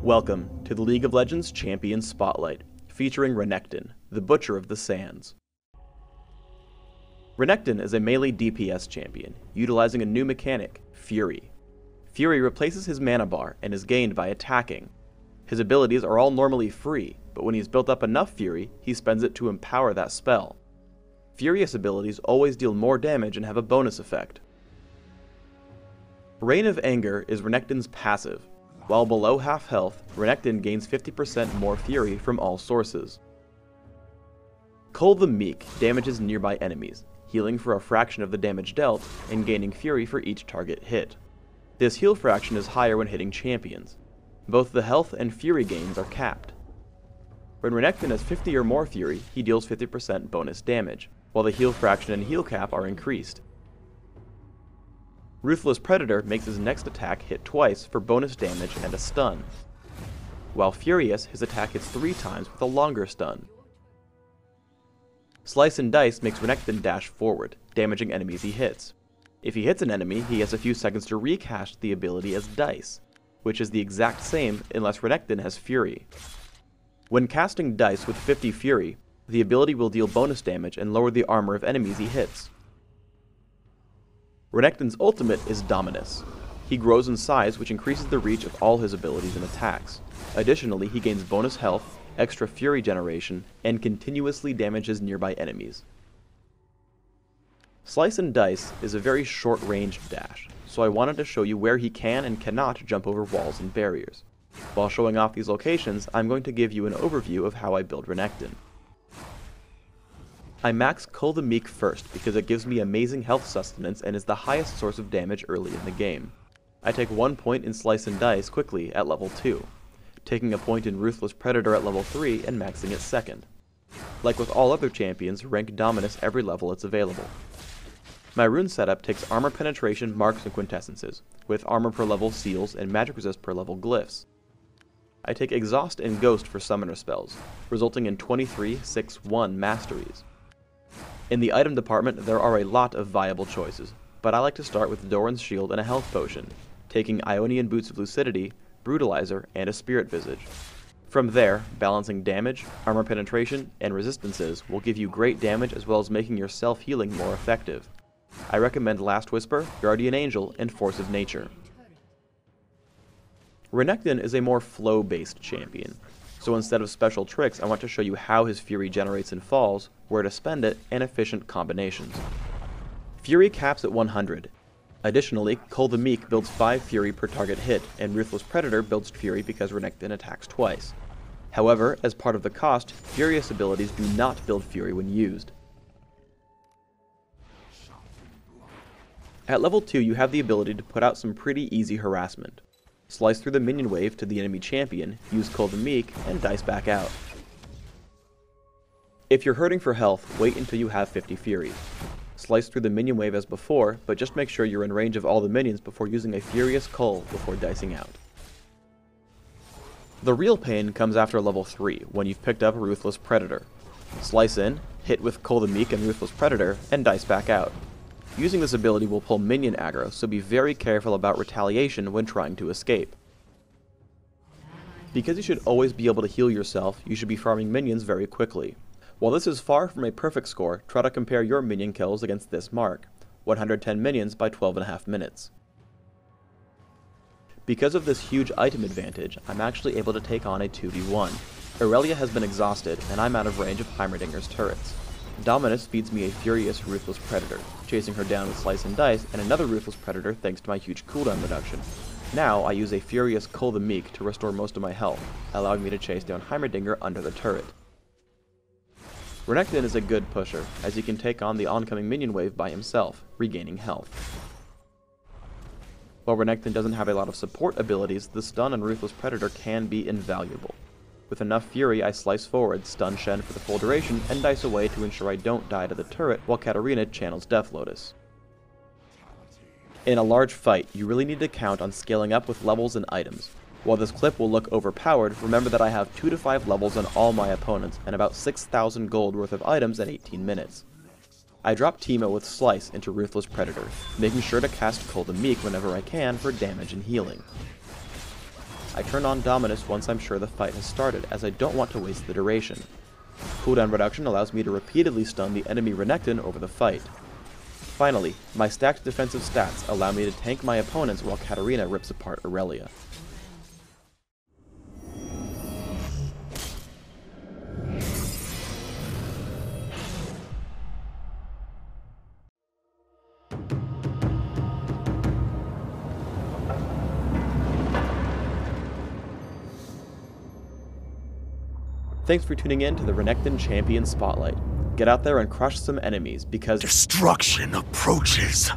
Welcome to the League of Legends Champion Spotlight, featuring Renekton, the Butcher of the Sands. Renekton is a melee DPS champion, utilizing a new mechanic, Fury. Fury replaces his mana bar and is gained by attacking. His abilities are all normally free, but when he's built up enough Fury, he spends it to empower that spell. Furious abilities always deal more damage and have a bonus effect. Reign of Anger is Renekton's passive. While below half health, Renekton gains 50% more Fury from all sources. Cull the Meek damages nearby enemies, healing for a fraction of the damage dealt, and gaining Fury for each target hit. This heal fraction is higher when hitting champions. Both the health and Fury gains are capped. When Renekton has 50 or more Fury, he deals 50% bonus damage, while the heal fraction and heal cap are increased. Ruthless Predator makes his next attack hit twice for bonus damage and a stun. While Furious, his attack hits 3 times with a longer stun. Slice and Dice makes Renekton dash forward, damaging enemies he hits. If he hits an enemy, he has a few seconds to recast the ability as Dice, which is the exact same unless Renekton has Fury. When casting Dice with 50 Fury, the ability will deal bonus damage and lower the armor of enemies he hits. Renekton's ultimate is Dominus. He grows in size, which increases the reach of all his abilities and attacks. Additionally, he gains bonus health, extra Fury generation, and continuously damages nearby enemies. Slice and Dice is a very short-ranged dash, so I wanted to show you where he can and cannot jump over walls and barriers. While showing off these locations, I'm going to give you an overview of how I build Renekton. I max Cull the Meek first because it gives me amazing health sustenance and is the highest source of damage early in the game. I take 1 point in Slice and Dice quickly at level 2, taking a point in Ruthless Predator at level 3 and maxing it second. Like with all other champions, rank Dominus every level it's available. My rune setup takes armor penetration, marks, and quintessences, with armor per level seals and magic resist per level glyphs. I take Exhaust and Ghost for summoner spells, resulting in 23 6-1 masteries. In the item department, there are a lot of viable choices, but I like to start with Doran's Shield and a health potion, taking Ionian Boots of Lucidity, Brutalizer, and a Spirit Visage. From there, balancing damage, armor penetration, and resistances will give you great damage as well as making your self-healing more effective. I recommend Last Whisper, Guardian Angel, and Force of Nature. Renekton is a more flow-based champion, so instead of special tricks, I want to show you how his Fury generates and falls, where to spend it, and efficient combinations. Fury caps at 100. Additionally, Cull the Meek builds 5 Fury per target hit, and Ruthless Predator builds Fury because Renekton attacks twice. However, as part of the cost, Furious abilities do not build Fury when used. At level 2, you have the ability to put out some pretty easy harassment. Slice through the minion wave to the enemy champion, use Cull the Meek, and dice back out. If you're hurting for health, wait until you have 50 Fury. Slice through the minion wave as before, but just make sure you're in range of all the minions before using a Furious Cull before dicing out. The real pain comes after level 3, when you've picked up Ruthless Predator. Slice in, hit with Cull the Meek and Ruthless Predator, and dice back out. Using this ability will pull minion aggro, so be very careful about retaliation when trying to escape. Because you should always be able to heal yourself, you should be farming minions very quickly. While this is far from a perfect score, try to compare your minion kills against this mark, 110 minions by 12.5 minutes. Because of this huge item advantage, I'm actually able to take on a 2v1. Aurelia has been exhausted, and I'm out of range of Heimerdinger's turrets. Dominus feeds me a Furious Ruthless Predator, chasing her down with Slice and Dice, and another Ruthless Predator thanks to my huge cooldown reduction. Now I use a Furious Cull the Meek to restore most of my health, allowing me to chase down Heimerdinger under the turret. Renekton is a good pusher, as he can take on the oncoming minion wave by himself, regaining health. While Renekton doesn't have a lot of support abilities, the stun on Ruthless Predator can be invaluable. With enough Fury, I slice forward, stun Shen for the full duration, and dice away to ensure I don't die to the turret while Katarina channels Death Lotus. In a large fight, you really need to count on scaling up with levels and items. While this clip will look overpowered, remember that I have 2 to 5 levels on all my opponents, and about 6,000 gold worth of items at 18 minutes. I drop Teemo with Slice into Ruthless Predator, making sure to cast Cull the Meek whenever I can for damage and healing. I turn on Dominus once I'm sure the fight has started, as I don't want to waste the duration. Cooldown reduction allows me to repeatedly stun the enemy Renekton over the fight. Finally, my stacked defensive stats allow me to tank my opponents while Katarina rips apart Aurelia. Thanks for tuning in to the Renekton Champion Spotlight. Get out there and crush some enemies, because destruction approaches.